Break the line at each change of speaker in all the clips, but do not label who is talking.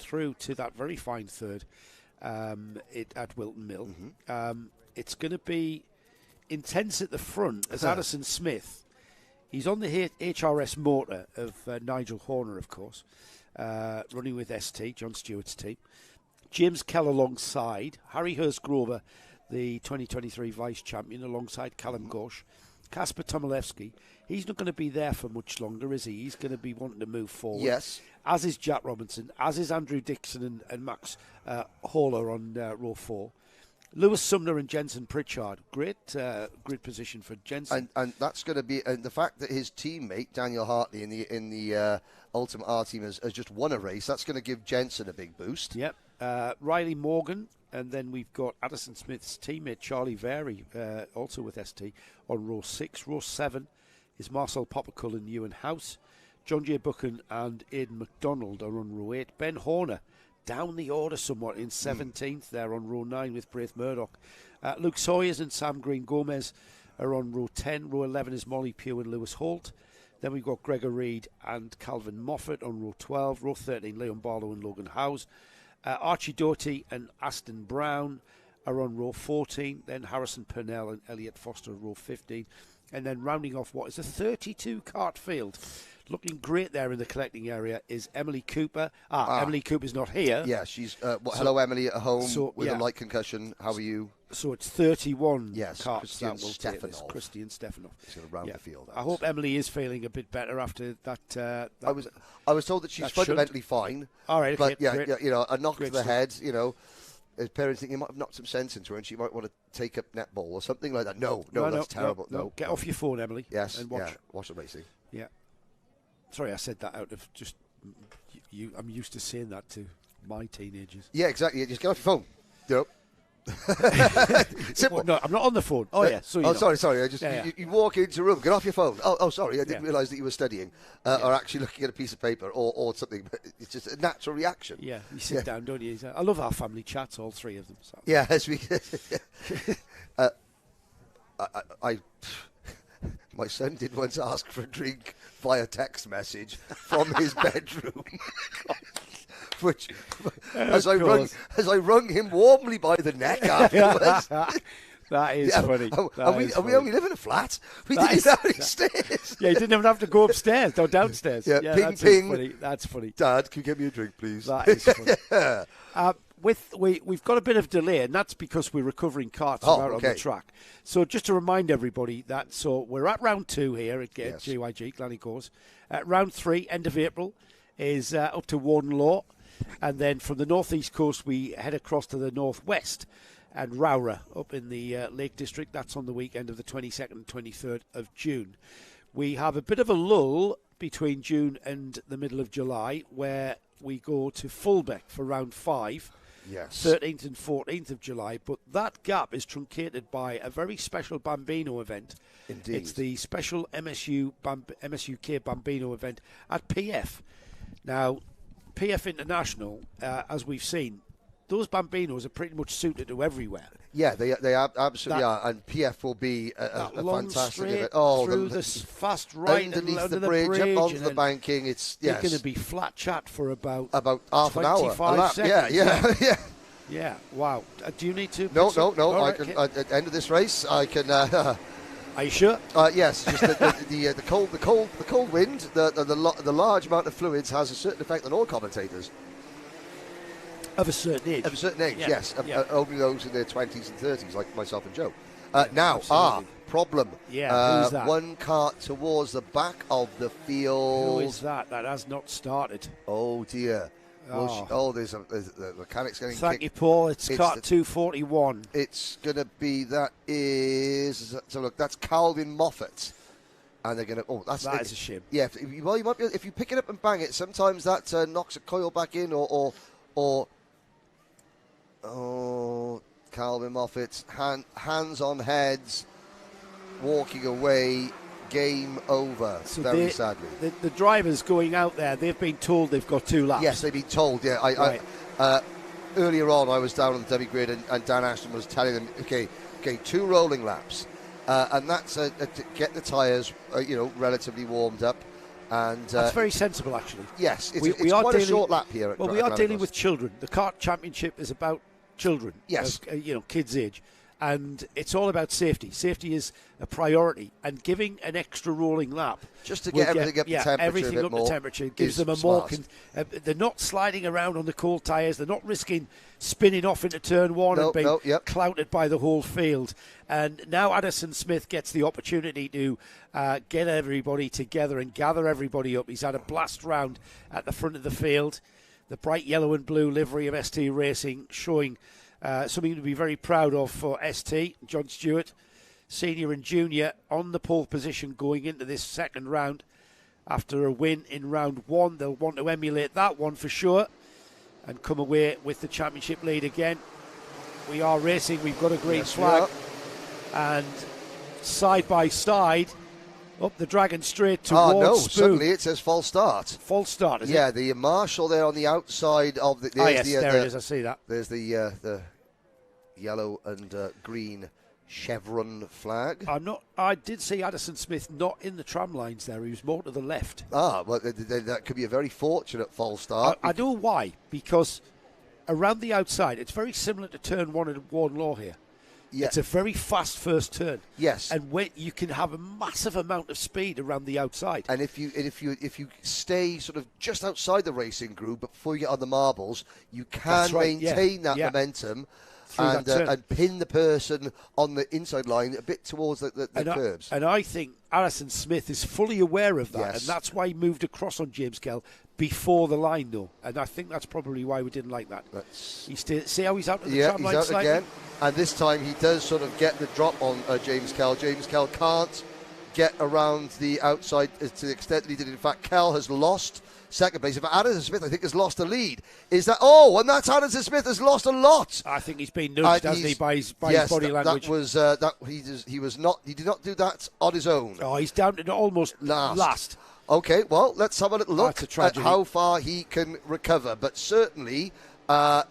through to that very fine third at Wilton Mill. It's going to be intense at the front as Addison Smith. He's on the HRS motor of Nigel Horner, of course, running with ST, John Stewart's team. James Kell alongside. Harry Hurst-Grover, the 2023 vice-champion, alongside Callum Gauche. Kacper Tomelewski, he's not going to be there for much longer, is he? He's going to be wanting to move forward.
Yes.
As is Jack Robinson, as is Andrew Dixon and Max Haller on row 4. Lewis Sumner and Jensen Pritchard. Great position for Jensen.
And that's going to be the fact that his teammate, Daniel Hartley, in the Ultimate R team has just won a race. That's going to give Jensen a big boost.
Yep. Riley Morgan. And then we've got Addison Smith's teammate, Charlie Very, also with ST, on row 6. Row 7 is Marcel Poppercull and Ewan House. John J. Buchan and Aidan McDonald are on row 8. Ben Horner down the order somewhat in 17th there on row 9 with Braith Murdoch. Luke Sawyers and Sam Green Gomez are on row 10. Row 11 is Molly Pugh and Lewis Holt. Then we've got Gregor Reid and Calvin Moffat on row 12. Row 13, Leon Barlow and Logan Howes. Archie Doherty and Aston Brown are on row 14. Then Harrison Purnell and Elliot Foster row 15. And then rounding off what is a 32-cart field. Looking great there in the collecting area is Emily Cooper. Emily Cooper's not here.
Yeah, she's... hello, Emily, at home with a light concussion. How are you?
So it's 31
Christian
carts that will take this.
Stefanoff.
Christian Stefanoff.
He's going to round the field.
I hope Emily is feeling a bit better after that.
I was told that she's fundamentally fine.
All right, okay,
but a knock to the head, his parents think you might have knocked some sense into her and she might want to take up netball or something like that. No, that's terrible. No.
Get off your phone, Emily.
Yes,
and watch.
Watch the racing.
Yeah. Sorry, I said that out of just you. I'm used to saying that to my teenagers.
Yeah, exactly. Just get off your phone. Yep.
Simple. No, I'm not on the phone. Oh, yeah. So
sorry. I just you walk into a room, get off your phone. Oh, sorry. I didn't realise that you were studying or actually looking at a piece of paper or something. It's just a natural reaction.
Yeah, you sit down, don't you? I love our family chats, all three of them. So.
Yeah, as we. My son did once ask for a drink via text message from his bedroom. Which, as I wrung him warmly by the neck afterwards.
That is funny.
We only live in a flat. We didn't have any stairs.
Yeah, you didn't even have to go upstairs or downstairs.
Yeah, ping, ping.
Funny. That's funny.
Dad, can you get me a drink, please?
That is funny. We've got a bit of delay, and that's because we're recovering carts out on the track. So just to remind everybody we're at round 2 here at GYG, Glennycoes. Round 3, end of April, is up to Warden Law. And then from the northeast coast, we head across to the northwest and Rowra up in the Lake District. That's on the weekend of the 22nd and 23rd of June. We have a bit of a lull between June and the middle of July where we go to Fulbeck for round 5.
Yes.
13th and 14th of July. But that gap is truncated by a very special Bambino event.
Indeed.
It's the special MSUK Bambino event at PF. Now, PF International, as we've seen, those Bambinos are pretty much suited to everywhere.
Yeah, they absolutely are. And PF will be a fantastic event.
Through this fast right
underneath the bridge, up onto the banking. It's
going to be flat chat for about
half an hour.
25 seconds.
Yeah.
Yeah. Wow. Do you need to?
No. I can. At the end of this race, I can.
Are you sure?
Yes. Just the cold wind, the large amount of fluids has a certain effect on all commentators.
Of a certain age.
Yes. Only those in their 20s and 30s, like myself and Joe. Problem.
Yeah, who's that?
One cart towards the back of the field.
Who is that? That has not started.
Oh, dear. There's the mechanic's getting
Thank you, Paul. It's cart 241.
It's going to be, that's Calvin Moffat. And they're going to, that is
a shame.
Yeah, you might be, if you pick it up and bang it, sometimes that knocks a coil back in or Calvin Moffat, hands on heads, walking away, game over, so sadly.
The drivers going out there, they've been told they've got 2 laps.
Yes, they've been told, yeah.
Right.
Earlier on, I was down on the W grid and Dan Ashton was telling them, okay, 2 rolling laps. And that's to get the tyres, relatively warmed up. And
that's very sensible, actually.
Yes, it's quite a short lap here.
Well, we are dealing with children. The kart championship is about children.
Yes,
kids' age, and it's all about safety. Safety is a priority, and giving an extra rolling lap
just to get everything up to temperature.
Everything up to temperature gives them a more. They're not sliding around on the cold tyres. They're not risking spinning off into turn one and being clouted by the whole field. And now Addison Smith gets the opportunity to get everybody together and gather everybody up. He's had a blast round at the front of the field. The bright yellow and blue livery of ST Racing showing something to be very proud of for ST. John Stewart, senior and junior, on the pole position going into this second round. After a win in round one, they'll want to emulate that one for sure and come away with the championship lead again. We are racing, we've got a green flag, and side by side up the Dragon Straight towards Spoon.
Suddenly it says false start.
False start, is it?
Yeah, the marshal there on the outside of the...
there it is, I see that.
There's the yellow and green chevron flag.
I did see Addison Smith not in the tram lines there. He was more to the left.
Well, that could be a very fortunate false start.
I know why, because around the outside, it's very similar to turn one at Warden here. Yeah. It's a very fast first turn.
Yes,
and when you can have a massive amount of speed around the outside.
And if you stay sort of just outside the racing group, but before you get on the marbles, you can maintain that momentum and pin the person on the inside line a bit towards the curbs.
And I think Addison Smith is fully aware of that, and that's why he moved across on James Kell before the line, though. And I think that's probably why we didn't like that. See how he's out of the tram line
he's out
slightly?
Again. And this time he does sort of get the drop on James Kell. James Kell can't get around the outside to the extent that he did. In fact, Kell has lost second place. In fact, Addison Smith, I think, has lost the lead. And that's Addison Smith has lost a lot.
I think he's been nudged, hasn't he, by his body language.
He did not do that on his own.
Oh, he's down to almost last.
Okay, well, let's have a little look at how far he can recover. But certainly, I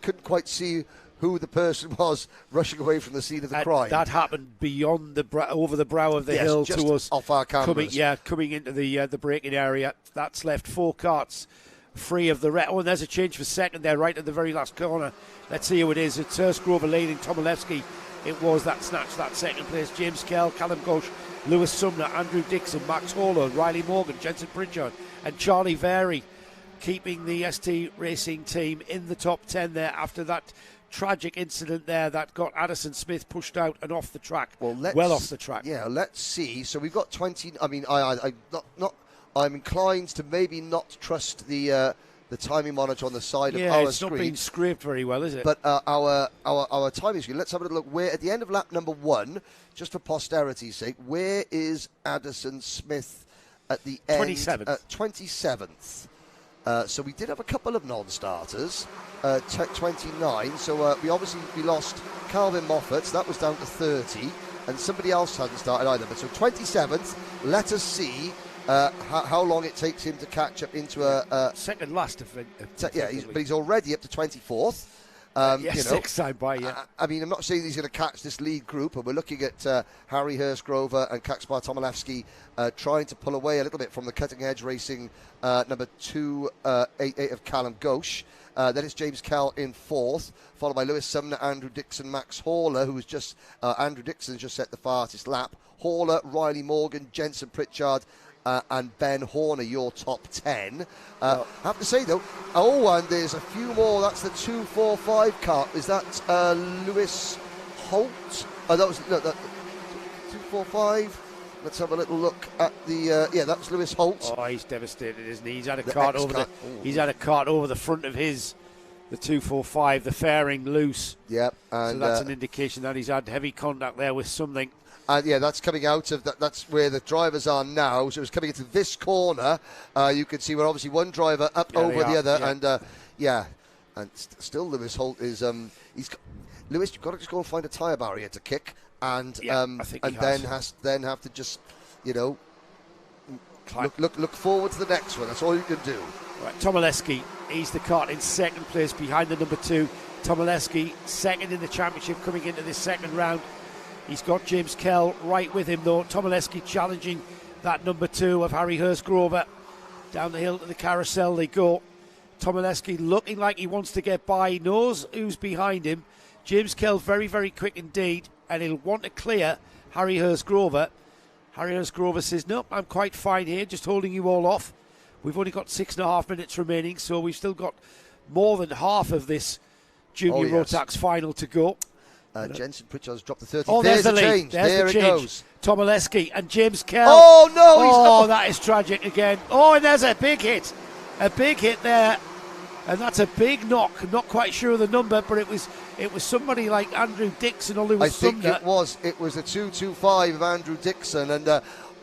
couldn't quite see who the person was rushing away from the scene of the crime.
That happened beyond over the brow of the hill
just
to us.
Off our cameras.
Coming into the braking area. That's left 4 carts free of the rest. Oh, and there's a change for second there, right at the very last corner. Let's see who it is. It's Hurstgrover leading Tomelewski. It was that snatched that second place. James Kell, Callum Ghosh, Lewis Sumner, Andrew Dixon, Max Horler, Riley Morgan, Jensen Pritchard, and Charlie Very keeping the ST Racing team in the top 10 there after that tragic incident there that got Addison Smith pushed out and off the track. Well off the track.
Yeah, let's see. So we've got 20. I mean, I'm inclined to maybe not trust the timing monitor on the side of our screen.
Yeah, it's not been scraped very well, is it?
But our timing screen. Let's have a little look. Where at the end of lap number 1, just for posterity's sake, where is Addison Smith at the end? 27th. So we did have a couple of non-starters. 29. So we lost Calvin Moffat. So that was down to 30, and somebody else hadn't started either. But so 27th. Let us see how long it takes him to catch up into a
second last.
But he's already up to 24th.
Six side by.
I mean, I'm not saying he's going to catch this lead group, and we're looking at Harry Hurstgrover and Kacper Tomelewski trying to pull away a little bit from the cutting edge racing number 288 of Callum Ghosh. Then it's James Kell in 4th, followed by Lewis Sumner, Andrew Dixon, Max Horler, who was just Andrew Dixon just set the fastest lap. Horler, Riley Morgan, Jensen Pritchard, and Ben Horner, your top 10. I have to say, though, and there's a few more. That's the 245 car. Is that Lewis Holt? That was 245. Let's have a little look at the. That's Lewis Holt.
Oh, he's devastated, isn't he? He's had a cart over He's had a cart over the front of the 245. The fairing loose.
Yep. And,
so that's an indication that he's had heavy contact there with something.
And that's coming out of that. That's where the drivers are now. So it's coming into this corner. You can see we're obviously one driver up over the other, and still Lewis Holt is. Lewis, you've got to just go and find a tyre barrier to kick, and then have to just look forward to the next one. That's all you can do.
Right, Tomelewski, he's the kart in second place behind the number 2. Tomelewski second in the championship coming into this second round. He's got James Kell right with him, though. Tomelewski challenging that number 2 of Harry Hurst-Grover. Down the hill to the carousel they go. Tomelewski looking like he wants to get by. He knows who's behind him. James Kell very, very quick indeed, and he'll want to clear Harry Hurst-Grover. Harry Hurst-Grover says, no, I'm quite fine here, just holding you all off. We've only got 6.5 minutes remaining, so we've still got more than half of this junior Rotax final to go.
Jensen Pritchard's dropped the 30.
Oh, there's the lead.
Change. There it goes.
Tomelewski and James Kell.
Oh, no, he's not.
That is tragic again. Oh, and there's a big hit. A big hit there. And that's a big knock. I'm not quite sure of the number, but it was somebody like Andrew Dixon.
I think it was a 225 of Andrew Dixon. And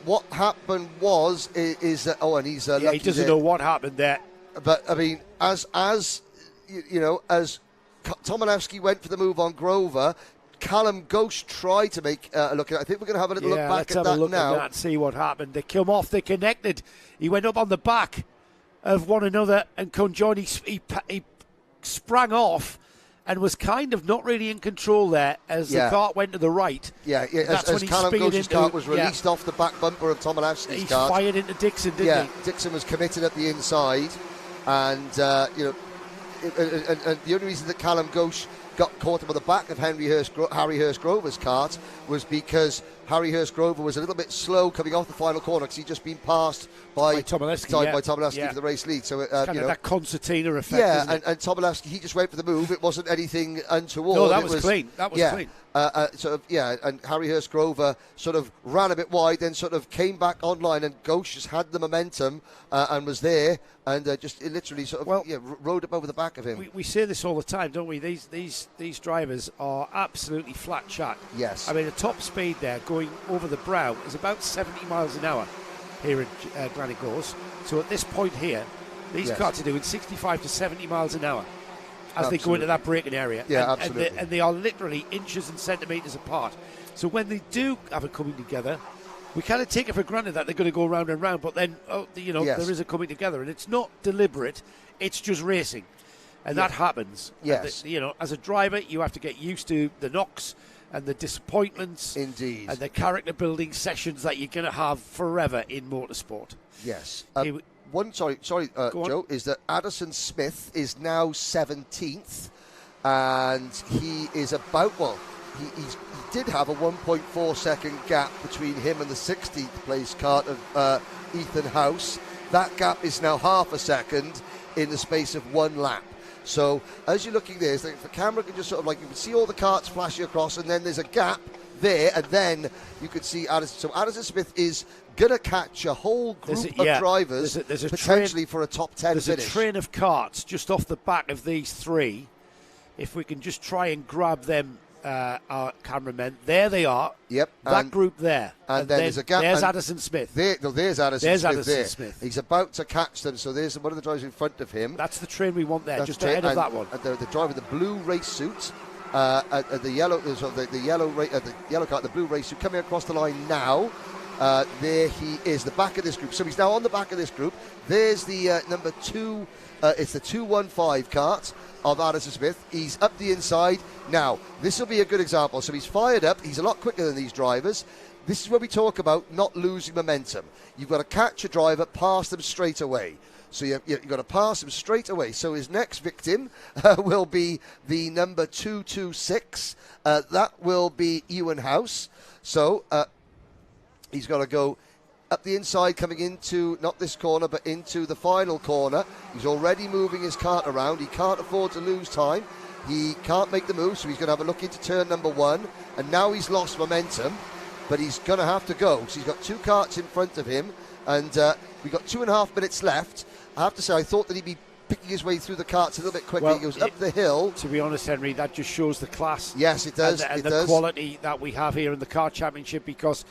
what happened is that, and he's
he doesn't know what happened there.
But, I mean, as Tomelewski went for the move on Grover, Callum Ghost tried to make a look at it. I think we're going to have a little look back at that now.
And see what happened. They come off, they connected. He went up on the back of one another and conjoined. He sprang off and was kind of not really in control there as the cart went to the right.
As Callum Ghost's cart was released off the back bumper of Tomelewski's cart.
He fired into Dixon, didn't he?
Dixon was committed at the inside, and and the only reason that Callum Ghost got caught up on the back of Harry Hurst-Grover's cart was because Harry Hurst-Grover was a little bit slow coming off the final corner because he'd just been passed by Tomelewski for the race lead. So
kind of that concertina effect.
And Tomelewski, he just went for the move. It wasn't anything untoward.
No, that was clean. That was clean.
And Harry Hurst-Grover sort of ran a bit wide, then sort of came back online, and Ghost just had the momentum and was there, and just literally sort of rode up over the back of him.
We say this all the time, don't we? These drivers are absolutely flat shot.
Yes.
I mean, the top speed there going over the brow is about 70 miles an hour here at Granite Gorse. So at this point here, these carts are doing 65 to 70 miles an hour as they go into that braking area.
Absolutely.
And they are literally inches and centimetres apart. So when they do have it coming together, we kind of take it for granted that they're going to go round and round, but then, there is a coming together. And it's not deliberate, it's just racing. And that happens.
Yes.
And as a driver, you have to get used to the knocks and the disappointments.
Indeed.
And the character building sessions that you're going to have forever in motorsport.
Yes. Joe, is that Addison Smith is now 17th, and he is about, he did have a 1.4 second gap between him and the 16th place cart of Ethan House. That gap is now half a second in the space of one lap. So as you're looking there, the camera can just sort of you can see all the carts flashing across, and then there's a gap there, and then you can see Addison. So Addison Smith is going to catch a whole group of drivers
there's a
potentially for a top 10
finish. There's a train of carts just off the back of these three. If we can just try and grab them, our cameramen. There they are.
Yep.
That group there.
And then there's a gap.
There's Addison Smith.
There's Addison Smith. He's about to catch them, so there's one of the drivers in front of him.
That's the train we want there, that's just ahead of that one.
And the driver in the blue race suit, the yellow car, the blue race suit, coming across the line now. There he is, the back of this group. So he's now on the back of this group. There's the number 2. It's the 215 cart of Addison Smith. He's up the inside. Now, this will be a good example. So he's fired up. He's a lot quicker than these drivers. This is where we talk about not losing momentum. You've got to catch a driver, pass them straight away. So you've got to pass them straight away. So his next victim will be the number 226. That will be Ewan House. So he's got to go up the inside, coming into not this corner but into the final corner. He's already moving his cart around. He can't afford to lose time. He can't make the move, so he's going to have a look into turn number 1, and now he's lost momentum, but he's going to have to go. So he's got 2 carts in front of him, and we've got 2.5 minutes left. I have to say, I thought that he'd be picking his way through the carts a little bit quicker. He goes up the hill.
To be honest, Henry, that just shows the class.
Yes, it does.
And the quality that we have here in the car championship, because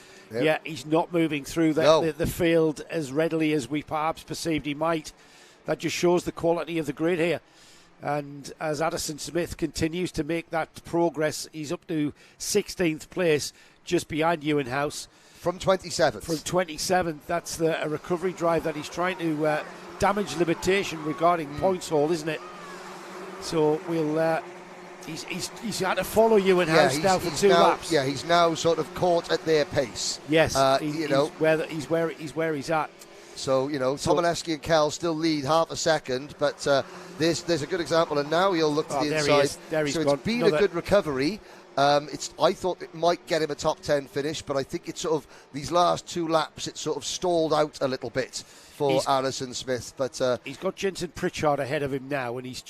he's not moving through the field as readily as we perhaps perceived he might. That just shows the quality of the grid here. And as Addison Smith continues to make that progress, he's up to 16th place, just behind Ewan House.
From 27th.
From 27th. That's a recovery drive that he's trying to damage limitation regarding points haul, isn't it? So we'll He's had to follow you in house now for 2 laps.
Yeah, he's now sort of caught at their pace.
Yes, he's where he's at.
So, Tomelewski and Cal still lead half a second, but there's a good example, and now he'll look to the inside. It's been a good recovery. I thought it might get him a top 10 finish, but I think it's sort of these last 2 laps, it sort of stalled out a little bit for Alison Smith. But
he's got Jensen Pritchard ahead of him now, and he's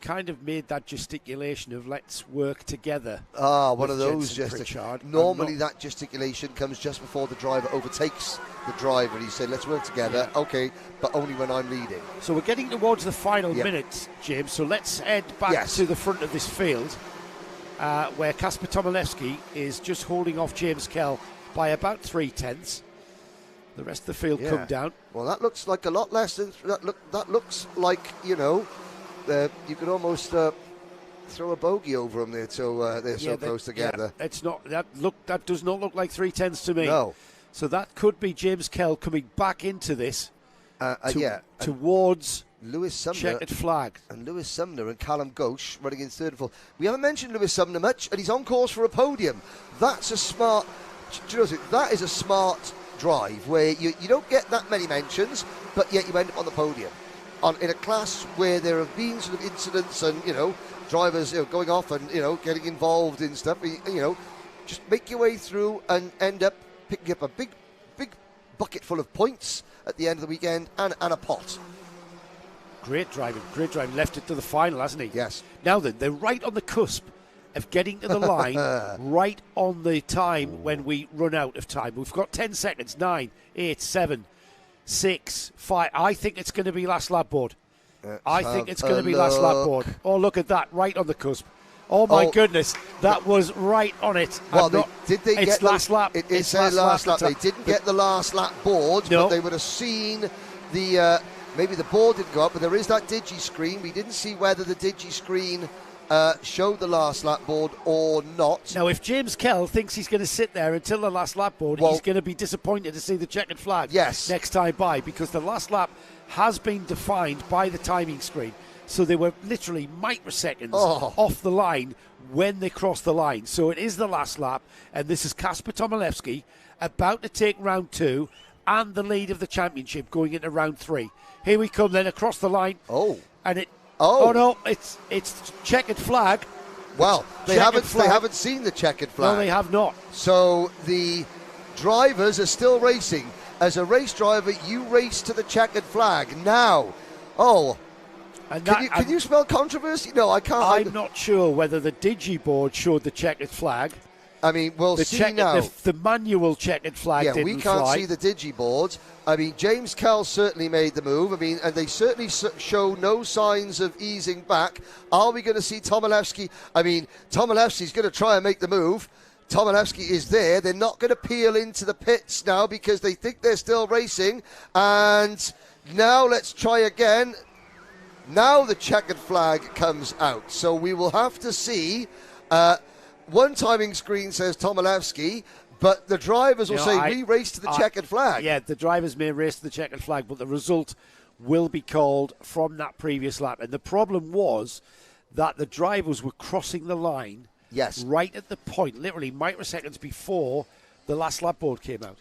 kind of made that gesticulation of let's work together.
One of those gesticulations. Normally that gesticulation comes just before the driver overtakes the driver. He said, let's work together. Yeah. Okay, but only when I'm leading.
So we're getting towards the final minutes, James. So let's head back to the front of this field where Kacper Tomelewski is just holding off James Kell by about 3/10. The rest of the field come down.
Well, that looks like a lot less than that looks like, you could almost throw a bogey over them there, so they're so close together.
Yeah, it's not that does not look like 3/10 to me.
No.
So that could be James Kell coming back into this towards
Lewis Sumner,
checkered flag.
And Lewis Sumner and Callum Ghosh running in third and fourth. We haven't mentioned Lewis Sumner much, and he's on course for a podium. That's a smart. That is a smart drive where you don't get that many mentions, but yet you end up on the podium. In a class where there have been sort of incidents and drivers going off and getting involved in stuff, just make your way through and end up picking up a big bucket full of points at the end of the weekend and a pot.
Great driving. Left it to the final, hasn't he?
Yes.
Now then, they're right on the cusp of getting to the line, right on the time when we run out of time. We've got 10 seconds. 9, 8, 7, 6, 5. I think it's going to be last lap board. I think it's going to be last lap board. Oh, look at that, right on the cusp. Oh my goodness, that was right on it.
Well, did they
it's
get
last lap?
It said last lap. They didn't get the last lap board, but they would have seen the. Maybe the board didn't go up, but there is that digi screen. We didn't see whether the digi screen showed the last lap board or not.
Now, if James Kell thinks he's going to sit there until the last lap board, he's going to be disappointed to see the checkered flag next time by, because the last lap has been defined by the timing screen. So they were literally microseconds off the line when they crossed the line. So it is the last lap, and this is Kacper Tomelewski about to take round 2 and the lead of the championship going into round 3. Here we come then across the line. And it. Oh no! It's checkered flag.
Well, they haven't seen the checkered flag.
No, they have not.
So the drivers are still racing. As a race driver, you race to the checkered flag now. Can you spell controversy? No, I can't.
I'm not sure whether the digiboard showed the checkered flag.
I mean, we'll see now.
The manual checkered flag didn't
we can't
fly.
see the digiboard. I mean, James Kell certainly made the move. I mean, and they certainly show no signs of easing back. Are we going to see Tomelewski? I mean, Tomelewski's going to try and make the move. Tomelewski is there. They're not going to peel into the pits now because they think they're still racing. And now let's try again. Now the checkered flag comes out. So we will have to see. One timing screen says Tomelewski, but the drivers will say we race to the checkered flag.
Yeah, the drivers may race to the checkered flag, but the result will be called from that previous lap. And the problem was that the drivers were crossing the line right at the point, literally microseconds before the last lap board came out.